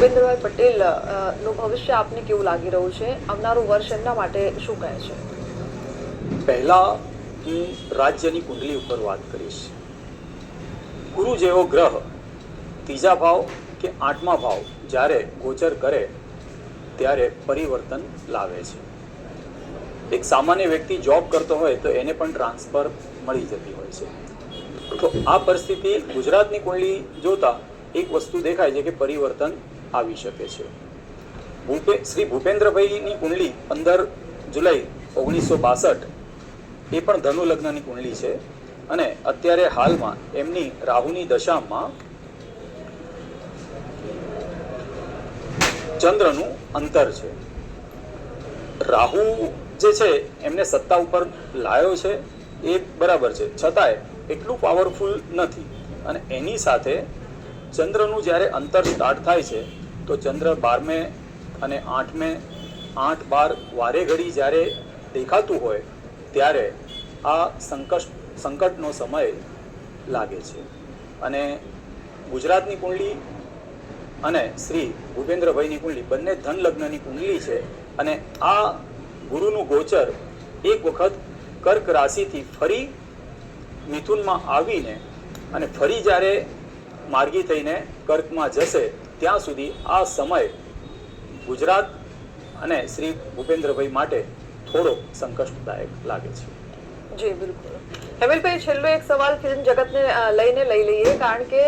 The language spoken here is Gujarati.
ભૂપેન્દ્રભાઈ પટેલ નું ભવિષ્ય આપને કેવું લાગી રહ્યું છે? આવનારું વર્ષ એમના માટે શું કહે છે? પહેલા હું રાજ્યની કુંડલી ઉપર વાત કરીશ. ગુરુ જેવો ગ્રહ ત્રીજા ભાવ કે આઠમા ભાવ જ્યારે ગોચર કરે ત્યારે પરિવર્તન લાવે છે. એક સામાન્ય વ્યક્તિ જોબ કરતો હોય તો એને પણ ટ્રાન્સફર મળી જતી હોય છે. તો આ પરિસ્થિતિ ગુજરાતની કુંડલી જોતા એક વસ્તુ દેખાય છે કે પરિવર્તન આવી શકે છે. શ્રી ભૂપેન્દ્રભાઈની કુંડલી 15 જુલાઈ 1962 એ પણ ધનુ લગ્નની કુંડલી છે અને અત્યારે હાલમાં એમની રાહુની દશામાં ચંદ્રનું અંતર છે. રાહુ જે છે એમને સત્તા ઉપર લાયો છે એ બરાબર છે, છતાંય એટલું પાવરફુલ નથી. અને એની સાથે ચંદ્રનું જ્યારે અંતર સ્ટાર્ટ થાય છે તો ચંદ્ર 12મે અને 8મે 8-12 વારે ઘડી જ્યારે દેખાતું હોય ત્યારે આ સંકટનો સમય લાગે છે. અને ગુજરાતની કુંડલી અને શ્રી ભૂપેન્દ્રભાઈની કુંડલી બંને ધન લગ્નની કુંડલી છે. અને આ ગુરુનું ગોચર એક વખત કર્ક રાશિથી ફરી મિથુનમાં આવીને અને ફરી જ્યારે માર્ગી થઈને કર્કમાં જશે ત્યાં સુધી આ સમય ગુજરાત અને શ્રી ભૂપેન્દ્રભાઈ માટે થોડો સંકટદાયક લાગે છે. જી બિલકુલ. હેમલભાઈ, છેલ્લો એક સવાલ ફિલ્મ જગતને લઈને લઈ લઈએ, કારણ કે